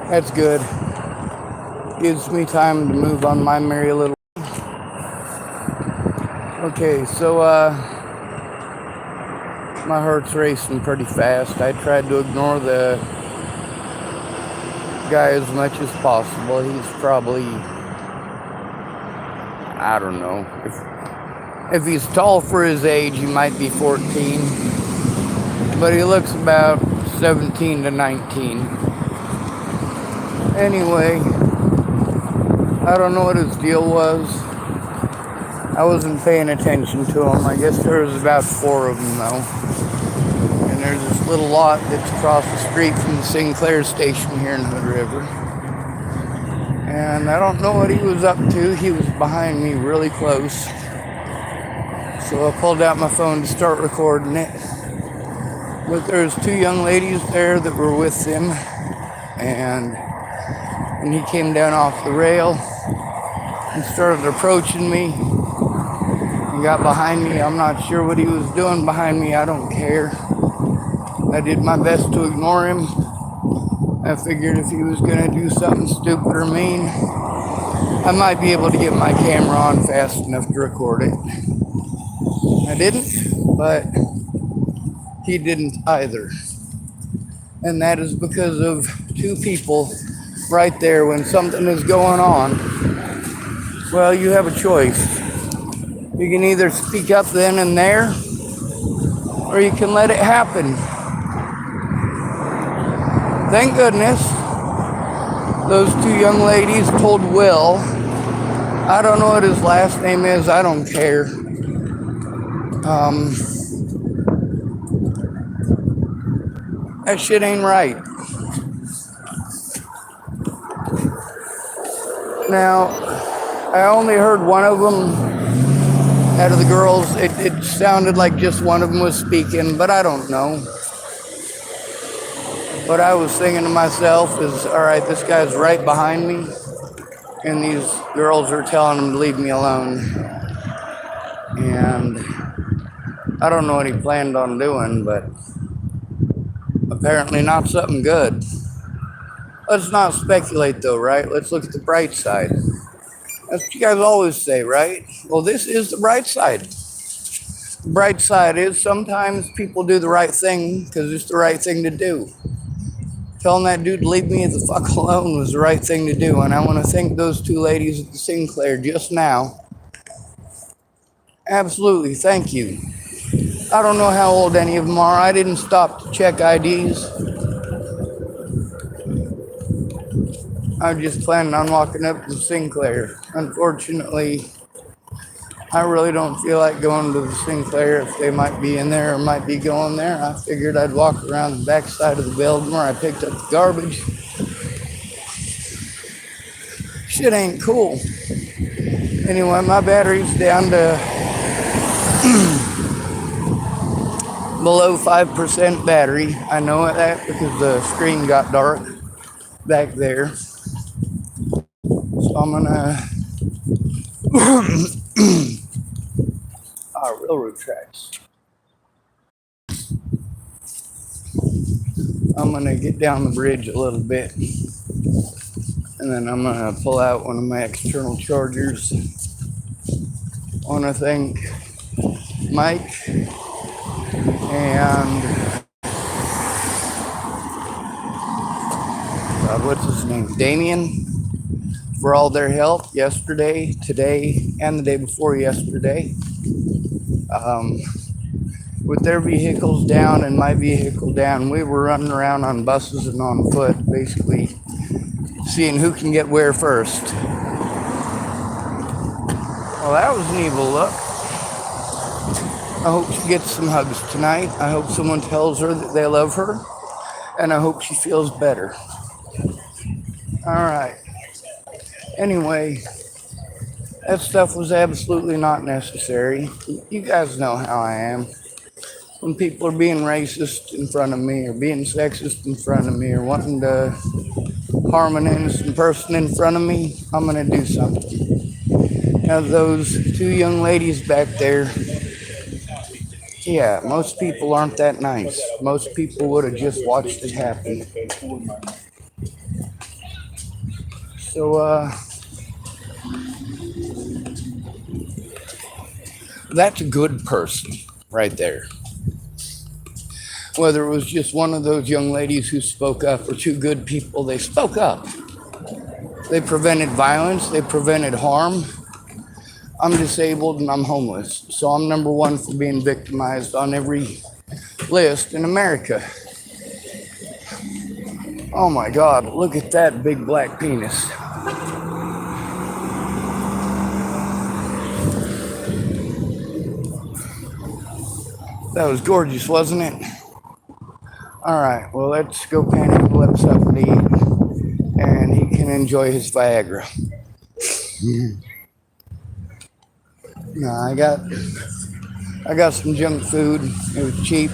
That's good. Gives me time to move on my merry little. Okay, so my heart's racing pretty fast. I tried to ignore the guy as much as possible. He's probably, I don't know, if he's tall for his age, he might be 14, but he looks about 17 to 19. Anyway, I don't know what his deal was. I wasn't paying attention to him. I guess there was about 4 of them though. And there's this little lot that's across the street from the Sinclair station here in Hood River. And I don't know what he was up to. He was behind me really close. So I pulled out my phone to start recording it. But there's 2 young ladies there that were with him. And when he came down off the rail and started approaching me, he got behind me. I'm not sure what he was doing behind me. I don't care. I did my best to ignore him. I figured if he was going to do something stupid or mean, I might be able to get my camera on fast enough to record it. I didn't, but he didn't either. And that is because of 2 people right there when something is going on. Well, you have a choice. You can either speak up then and there, or you can let it happen. Thank goodness those 2 young ladies told Will. I don't know what his last name is. I don't care. That shit ain't right. Now, I only heard one of them out of the girls. It sounded like just one of them was speaking, but I don't know. What I was thinking to myself is, all right, this guy's right behind me, and these girls are telling him to leave me alone. And I don't know what he planned on doing, but apparently not something good. Let's not speculate though, right? Let's look at the bright side. That's what you guys always say, right? Well, this is the bright side. The bright side is sometimes people do the right thing because it's the right thing to do. Telling that dude to leave me the fuck alone was the right thing to do. And I want to thank those 2 ladies at the Sinclair just now. Absolutely, thank you. I don't know how old any of them are. I didn't stop to check IDs. I was just planning on walking up to the Sinclair. Unfortunately, I really don't feel like going to the Sinclair if they might be in there or might be going there. I figured I'd walk around the back side of the building where I picked up the garbage. Shit ain't cool. Anyway, my battery's down to below 5% battery. I know that because the screen got dark back there. So I'm gonna railroad tracks. I'm gonna get down the bridge a little bit, and then I'm gonna pull out one of my external chargers. I wanna thank Mike and what's his name? Damien, for all their help yesterday, today, and the day before yesterday. With their vehicles down and my vehicle down, we were running around on buses and on foot, basically seeing who can get where first. Well, that was an evil look. I hope she gets some hugs tonight. I hope someone tells her that they love her, and I hope she feels better. All right. Anyway, that stuff was absolutely not necessary. You guys know how I am. When people are being racist in front of me or being sexist in front of me or wanting to harm an innocent person in front of me, I'm going to do something. Now, those 2 young ladies back there, yeah, most people aren't that nice. Most people would have just watched it happen. So, that's a good person right there. Whether it was just one of those young ladies who spoke up or two good people, they spoke up. They prevented violence, they prevented harm. I'm disabled and I'm homeless, so I'm number one for being victimized on every list in America. Oh my God, look at that big black penis. That was gorgeous, wasn't it? Alright, well, let's go Panhandle something to eat, and he can enjoy his Viagra. No, I got some junk food. It was cheap.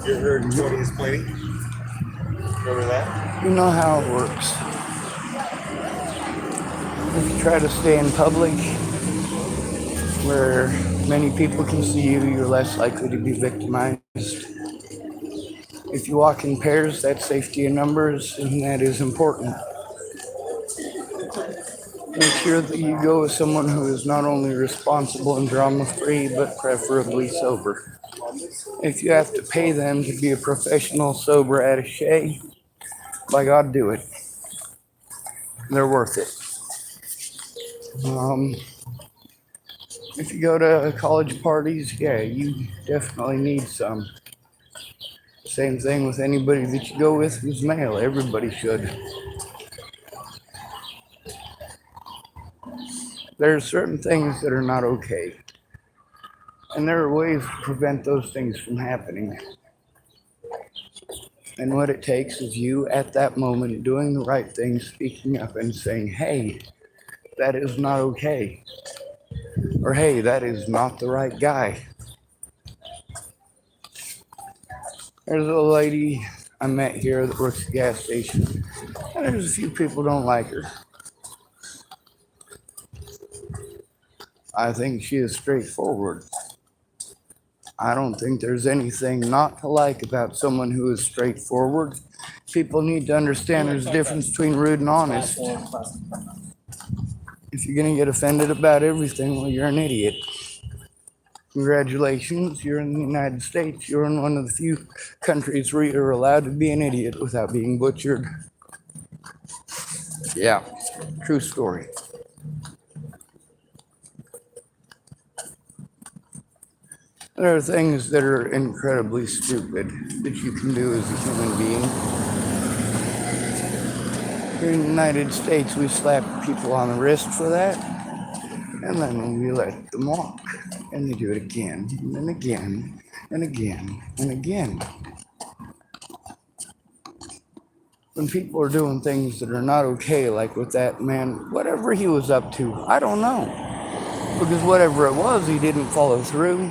You heard Tony is plenty? Remember that? You know how it works. If you try to stay in public where many people can see you, you're less likely to be victimized. If you walk in pairs, that's safety in numbers, and that is important. Make sure that you go with someone who is not only responsible and drama-free, but preferably sober. If you have to pay them to be a professional sober attaché, by God, do it. They're worth it. If you go to college parties, yeah, you definitely need some. Same thing with anybody that you go with who's male. Everybody should. There are certain things that are not okay. And there are ways to prevent those things from happening. And what it takes is you at that moment doing the right thing, speaking up and saying, hey, that is not okay. Or hey, that is not the right guy. There's a lady I met here that works at the gas station. And there's a few people who don't like her. I think she is straightforward. I don't think there's anything not to like about someone who is straightforward. People need to understand there's a difference between rude and honest. If you're going to get offended about everything, well, you're an idiot. Congratulations, you're in the United States. You're in one of the few countries where you're allowed to be an idiot without being butchered. Yeah, true story. There are things that are incredibly stupid that you can do as a human being. Here in the United States, we slap people on the wrist for that, and then we let them walk. And they do it again, and then again, and again, and again. When people are doing things that are not okay, like with that man, whatever he was up to, I don't know. Because whatever it was, he didn't follow through.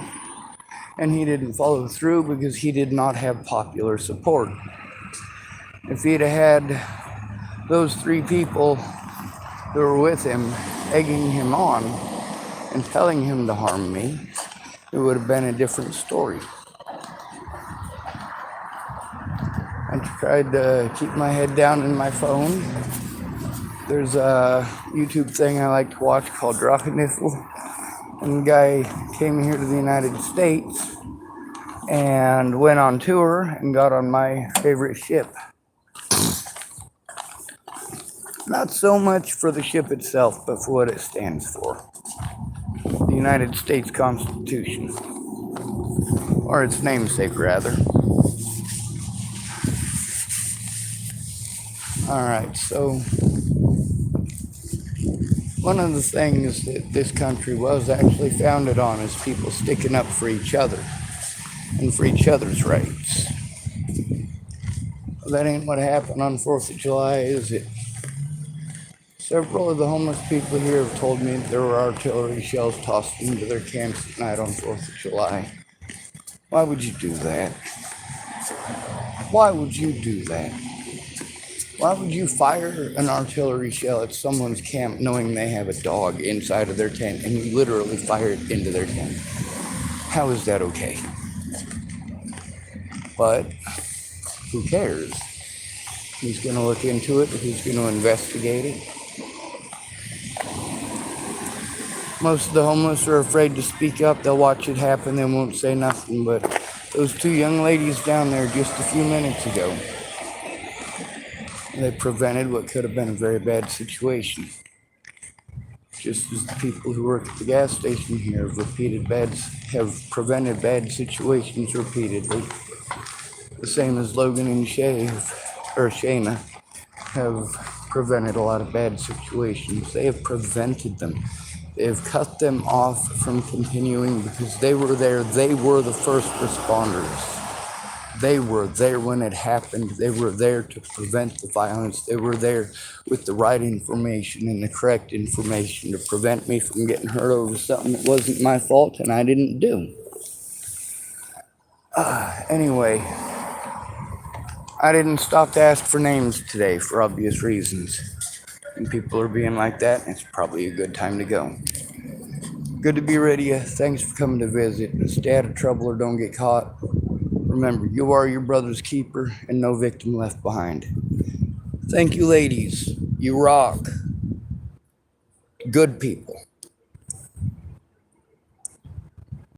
And he didn't follow through because he did not have popular support. If he'd have had those three people that were with him egging him on and telling him to harm me, it would have been a different story. I tried to keep my head down in my phone. There's a YouTube thing I like to watch called Drop a Niffle. And the guy came here to the United States and went on tour and got on my favorite ship. Not so much for the ship itself, but for what it stands for. The United States Constitution. Or its namesake, rather. Alright, so one of the things that this country was actually founded on is people sticking up for each other and for each other's rights. Well, that ain't what happened on 4th of July, is it? Several of the homeless people here have told me that there were artillery shells tossed into their camps at night on 4th of July. Why would you do that? Why would you do that? Why would you fire an artillery shell at someone's camp knowing they have a dog inside of their tent and you literally fire it into their tent? How is that okay? But who cares? He's going to look into it. He's going to investigate it. Most of the homeless are afraid to speak up. They'll watch it happen. They won't say nothing. But those two young ladies down there just a few minutes ago, they prevented what could have been a very bad situation. Just as the people who work at the gas station here have prevented bad situations repeatedly. The same as Logan and Shayna have prevented a lot of bad situations. They have prevented them. They have cut them off from continuing because they were there. They were the first responders. They were there when it happened. They were there to prevent the violence. They were there with the right information and the correct information to prevent me from getting hurt over something that wasn't my fault and I didn't do. Anyway, I didn't stop to ask for names today for obvious reasons. And people are being like that, and it's probably a good time to go. Good to be with you. Thanks for coming to visit. Stay out of trouble or don't get caught. Remember, you are your brother's keeper and no victim left behind. Thank you, ladies. You rock. Good people.